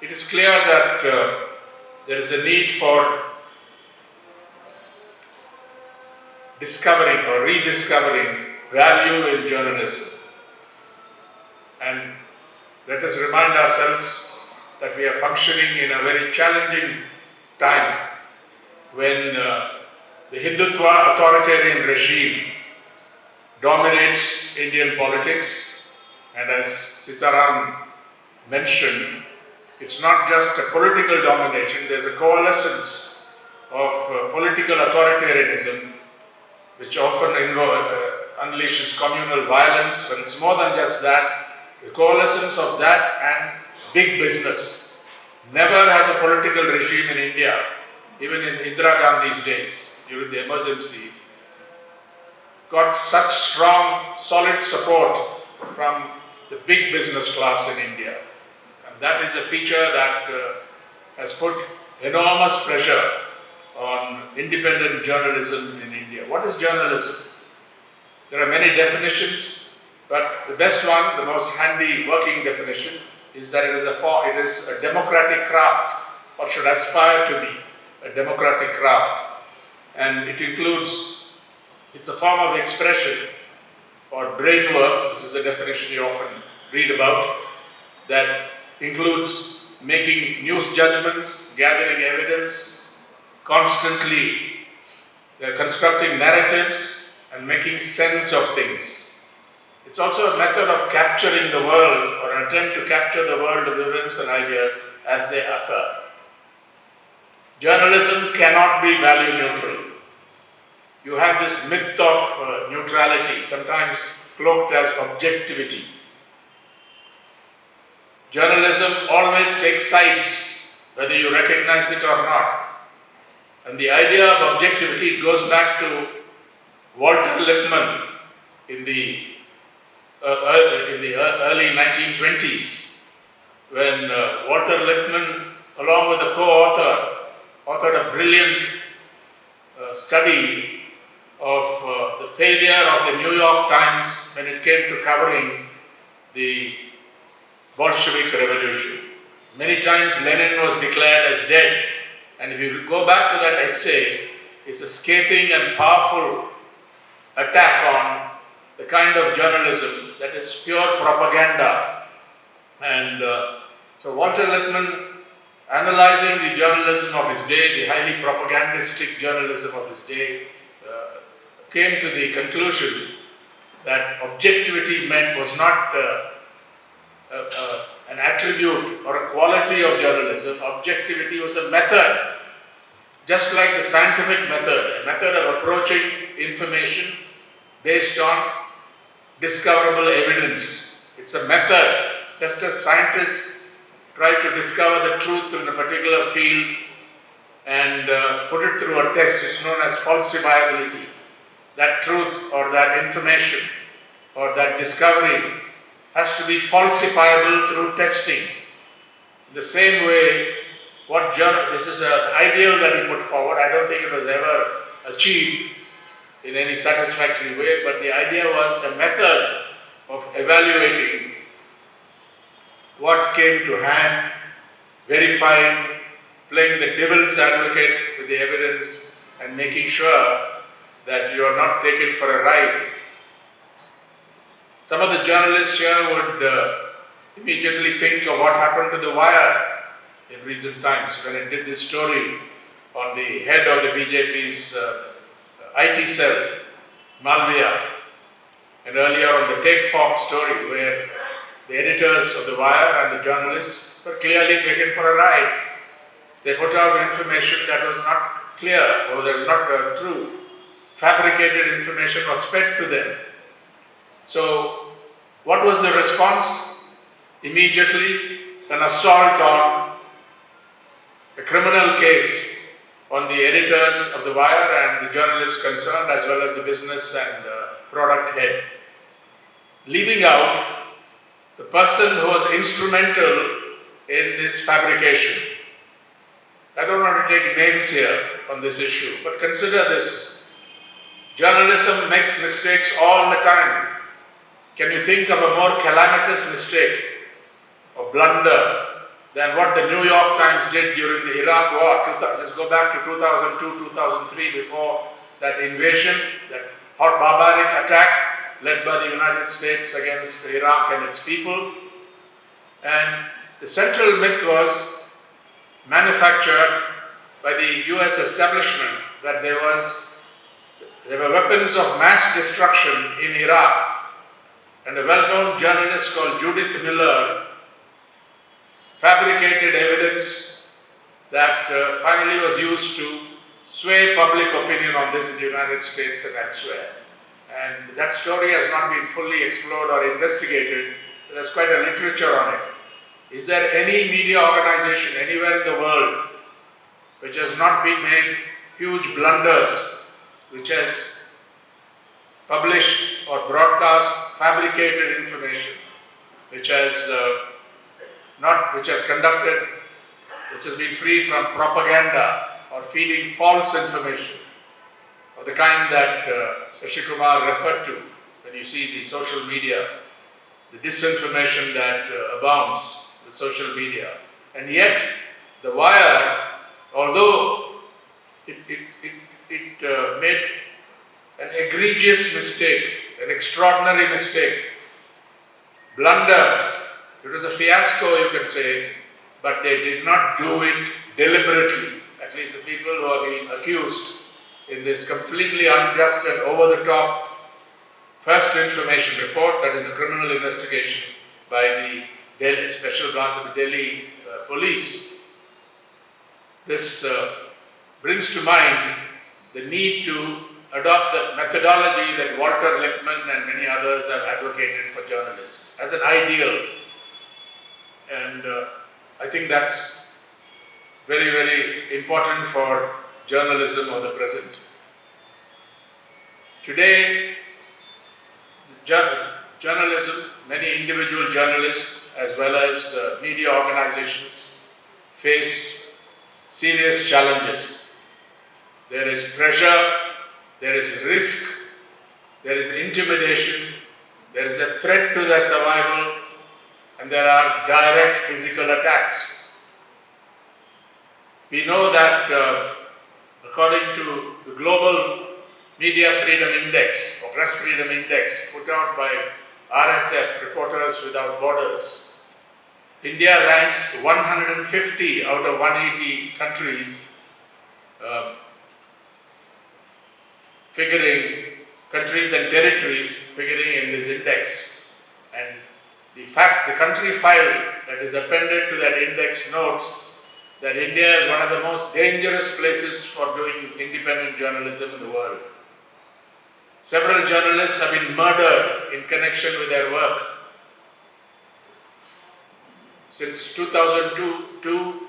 it is clear that there is a need for discovering or rediscovering value in journalism. And let us remind ourselves that we are functioning in a very challenging time when the Hindutva authoritarian regime dominates Indian politics, and as Sitaram mentioned, it's not just a political domination, there's a coalescence of political authoritarianism which often unleashes communal violence, but it's more than just that. The coalescence of that and big business. Never has a political regime in India, even in Indira Gandhi's days, during the emergency, got such strong, solid support from the big business class in India. And that is a feature that has put enormous pressure on independent journalism in India. What is journalism? There are many definitions, but the best one, the most handy working definition, is that it is a democratic craft, or should aspire to be a democratic craft. And it includes, it's a form of expression or brain work, this is a definition you often read about, that includes making news judgments, gathering evidence, constantly constructing narratives and making sense of things. It's also a method of capturing the world, or an attempt to capture the world of events and ideas as they occur. Journalism cannot be value neutral. You have this myth of neutrality, sometimes cloaked as objectivity. Journalism always takes sides, whether you recognize it or not. And the idea of objectivity goes back to Walter Lippmann in the early 1920s, when Walter Lippmann, along with a co-author, authored a brilliant study of the failure of the New York Times when it came to covering the Bolshevik Revolution. Many times Lenin was declared as dead. And if you go back to that essay, it's a scathing and powerful attack on the kind of journalism that is pure propaganda. And so Walter Lippmann, analyzing the journalism of his day, the highly propagandistic journalism of his day, came to the conclusion that objectivity was not an attribute or a quality of journalism. Objectivity was a method, just like the scientific method, a method of approaching information based on discoverable evidence. It's a method, just as scientists try to discover the truth in a particular field and put it through a test. It's known as falsifiability. That truth or that information or that discovery has to be falsifiable through testing. In the same way, this is an ideal that he put forward. I don't think it was ever achieved in any satisfactory way, but the idea was a method of evaluating what came to hand, verifying, playing the devil's advocate with the evidence, and making sure that you are not taken for a ride. Some of the journalists here would immediately think of what happened to The Wire in recent times when it did this story on the head of the BJP's IT cell, Malviya, and earlier on the Take Form story where the editors of The Wire and the journalists were clearly taken for a ride. They put out information that was not clear or that was not true. Fabricated information was fed to them. So, what was the response? Immediately, an assault on a criminal case on the editors of The Wire and the journalists concerned, as well as the business and product head, leaving out the person who was instrumental in this fabrication. I don't want to take names here on this issue, but consider this. Journalism makes mistakes all the time. Can you think of a more calamitous mistake or blunder than what the New York Times did during the Iraq War. Let's go back to 2002, 2003, before that invasion, that hot barbaric attack led by the United States against Iraq and its people. And the central myth was manufactured by the US establishment that there were weapons of mass destruction in Iraq. And a well-known journalist called Judith Miller fabricated evidence that finally was used to sway public opinion on this in the United States and elsewhere. And that story has not been fully explored or investigated. There's quite a literature on it. Is there any media organization anywhere in the world which has not been made huge blunders, which has published or broadcast fabricated information, which has been free from propaganda or feeding false information of the kind that Shashi Kumar referred to when you see the social media, the disinformation that abounds with social media. And yet, the Wire, although it made an egregious mistake, an extraordinary mistake, blunder, it was a fiasco, you can say, but they did not do it deliberately. At least the people who are being accused in this completely unjust and over-the-top first information report, that is a criminal investigation by the Delhi Special Branch of the Delhi Police. This brings to mind the need to adopt the methodology that Walter Lippmann and many others have advocated for journalists as an ideal. And I think that's very, very important for journalism of the present. Today, journalism, many individual journalists as well as media organizations face serious challenges. There is pressure, there is risk, there is intimidation, there is a threat to their survival, and there are direct physical attacks. We know that according to the Global Media Freedom Index or Press Freedom Index put out by RSF, Reporters Without Borders, India ranks 150 out of 180 countries, countries and territories figuring in this index. And the country file that is appended to that index notes that India is one of the most dangerous places for doing independent journalism in the world. Several journalists have been murdered in connection with their work. Since 2002,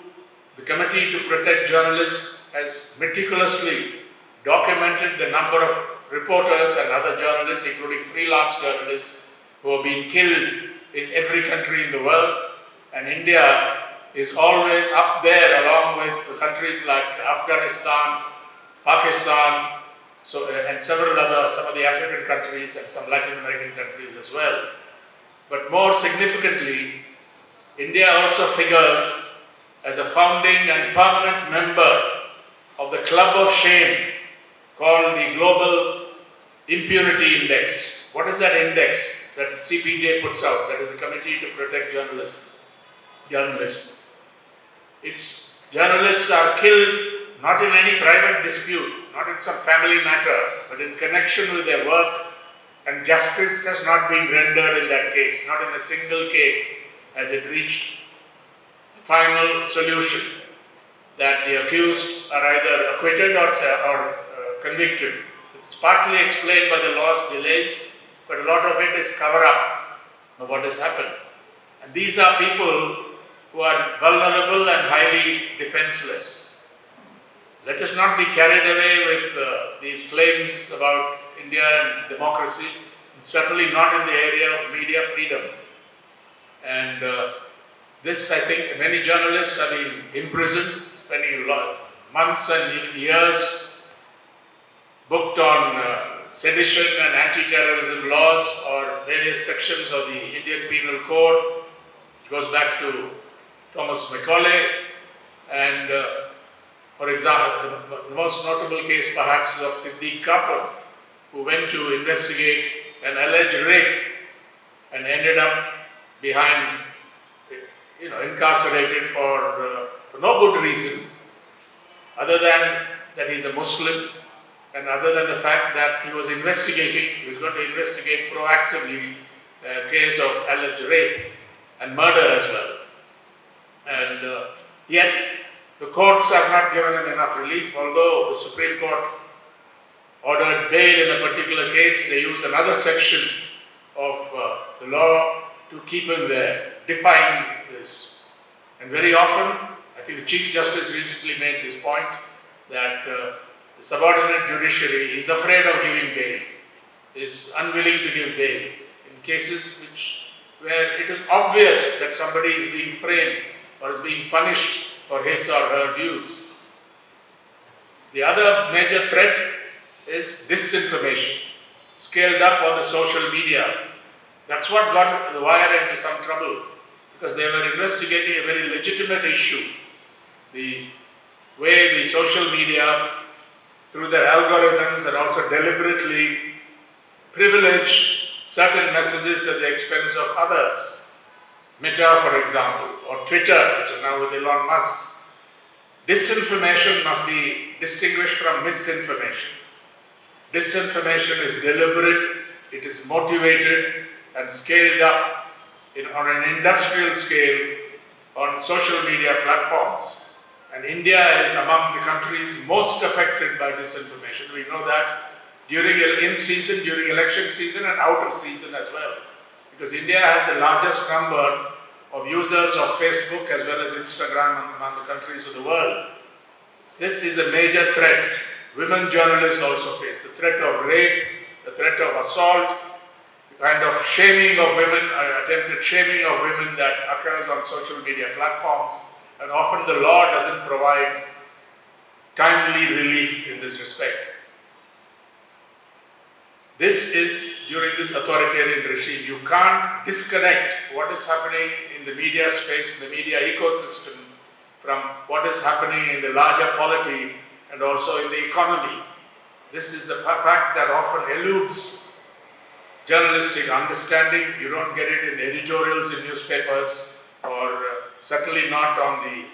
the Committee to Protect Journalists has meticulously documented the number of reporters and other journalists, including freelance journalists, who have been killed in every country in the world. And India is always up there along with the countries like Afghanistan, Pakistan, and some of the African countries and some Latin American countries as well. But more significantly, India also figures as a founding and permanent member of the Club of Shame called the Global Impunity Index. What is that index that CPJ puts out? That is the Committee to Protect Journalists. Its journalists are killed not in any private dispute, not in some family matter, but in connection with their work, and justice has not been rendered in that case. Not in a single case has it reached a final solution that the accused are either acquitted or convicted. It's partly explained by the law's delays, but a lot of it is cover up of what has happened. And these are people who are vulnerable and highly defenseless. Let us not be carried away with these claims about India and democracy, certainly not in the area of media freedom. And this, I think, many journalists have been imprisoned, spending months and even years booked on sedition and anti-terrorism laws or various sections of the Indian Penal Code. It goes back to Thomas Macaulay, and for example, the most notable case perhaps is of Siddiq Kapur, who went to investigate an alleged rape and ended up behind, incarcerated for no good reason, other than that he's a Muslim, and other than the fact that he was going to investigate proactively a case of alleged rape and murder as well. And yet, the courts have not given him enough relief. Although the Supreme Court ordered bail in a particular case, they used another section of the law to keep him there, defying this. And very often, I think the Chief Justice recently made this point, that the subordinate judiciary is afraid of giving bail, is unwilling to give bail in cases where it is obvious that somebody is being framed or is being punished for his or her views. The other major threat is disinformation, scaled up on the social media. That's what got the Wire into some trouble, because they were investigating a very legitimate issue. The way the social media, through their algorithms and also deliberately, privilege certain messages at the expense of others. Meta, for example, or Twitter, which is now with Elon Musk. Disinformation must be distinguished from misinformation. Disinformation is deliberate, it is motivated and scaled up on an industrial scale on social media platforms. And India is among the countries most affected by disinformation. We know that during election season and out of season as well. Because India has the largest number of users of Facebook as well as Instagram among the countries of the world. This is a major threat. Women journalists also face the threat of rape, the threat of assault, the kind of shaming of women, attempted shaming of women that occurs on social media platforms. And often the law doesn't provide timely relief in this respect. This is, during this authoritarian regime, you can't disconnect what is happening in the media space, the media ecosystem, from what is happening in the larger polity and also in the economy. This is a fact that often eludes journalistic understanding. You don't get it in editorials in newspapers, or certainly not on the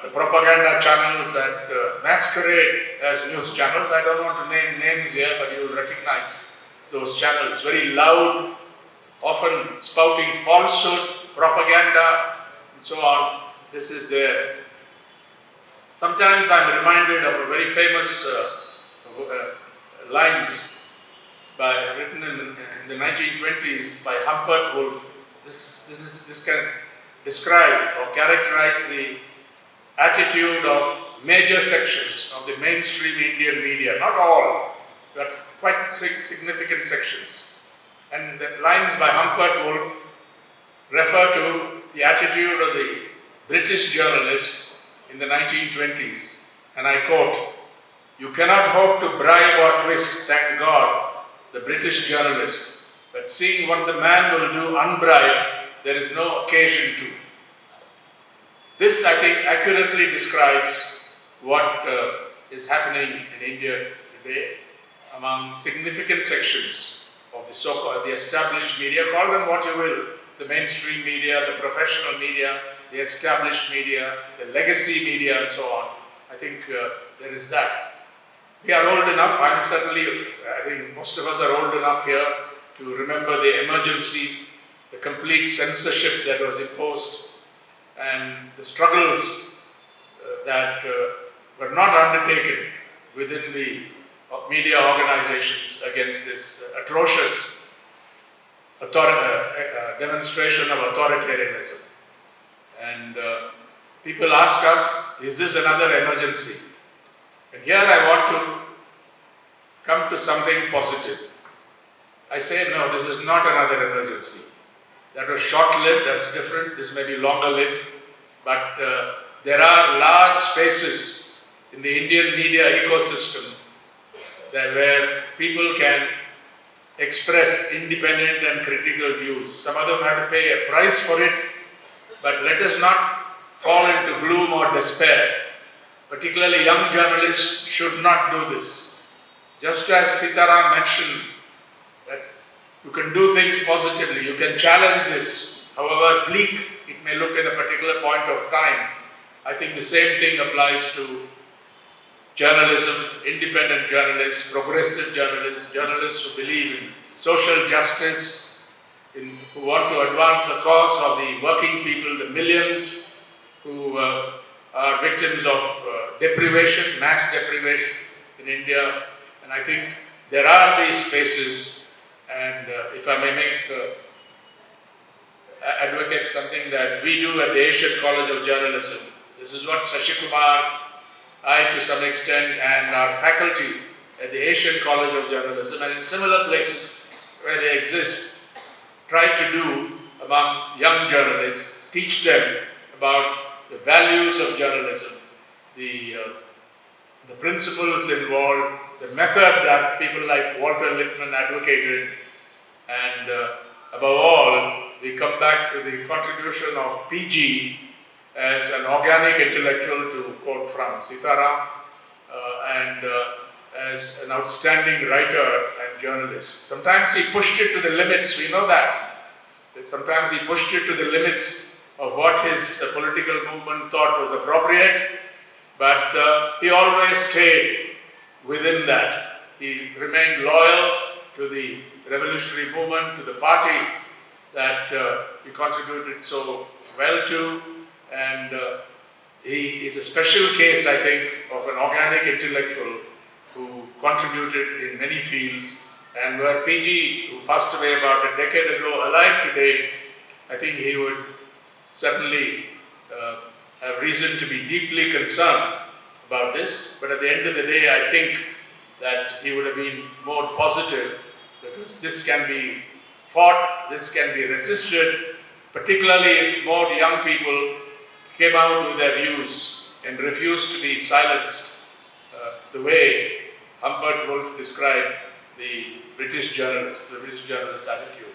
propaganda channels that masquerade as news channels. I don't want to name names here, but you will recognize those channels. Very loud, often spouting falsehood, propaganda, and so on. This is there. Sometimes I'm reminded of a very famous lines written in the 1920s by Humpert Wolff. This can describe or characterize the attitude of major sections of the mainstream Indian media, not all, but quite significant sections. And the lines by Humpert Wolff refer to the attitude of the British journalists in the 1920s. And I quote, "You cannot hope to bribe or twist, thank God, the British journalist, but seeing what the man will do unbribed, there is no occasion to." This, I think, accurately describes what is happening in India today among significant sections of the so-called, the established media, call them what you will, the mainstream media, the professional media, the established media, the legacy media, and so on. I think there is that. We are old enough, I think most of us are old enough here to remember the emergency, the complete censorship that was imposed, and the struggles that were not undertaken within the media organizations against this atrocious demonstration of authoritarianism. And people ask us, is this another emergency? And here I want to come to something positive. I say, no, this is not another emergency. That was short-lived, that's different. This may be longer-lived. But there are large spaces in the Indian media ecosystem where people can express independent and critical views. Some of them have to pay a price for it, But let us not fall into gloom or despair. Particularly young journalists should not do this. Just as Sitaram mentioned, that you can do things positively, you can challenge this, however bleak it may look at a particular point of time. I think the same thing applies to journalism, independent journalists, progressive journalists, journalists who believe in social justice, who want to advance the cause of the working people, the millions who are victims of deprivation, mass deprivation in India. And I think there are these spaces, and if I may advocate something that we do at the Asian College of Journalism. This is what Sashikumar, I to some extent, and our faculty at the Asian College of Journalism and in similar places where they exist, try to do among young journalists, teach them about the values of journalism, the principles involved, the method that people like Walter Lippmann advocated, and above all, we come back to the contribution of PG as an organic intellectual, to quote from Sitaram, and as an outstanding writer and journalist. Sometimes he pushed it to the limits, we know that sometimes he pushed it to the limits of what his political movement thought was appropriate, but he always stayed within that. He remained loyal to the revolutionary movement, to the party that he contributed so well to, and he is a special case, I think, of an organic intellectual who contributed in many fields, and were PG, who passed away about a decade ago, alive today, I think he would certainly have reason to be deeply concerned about this. But at the end of the day, I think that he would have been more positive, because this can be fought, this can be resisted, particularly if more young people came out with their views and refused to be silenced, the way Humbert Wolf described the British journalist attitude.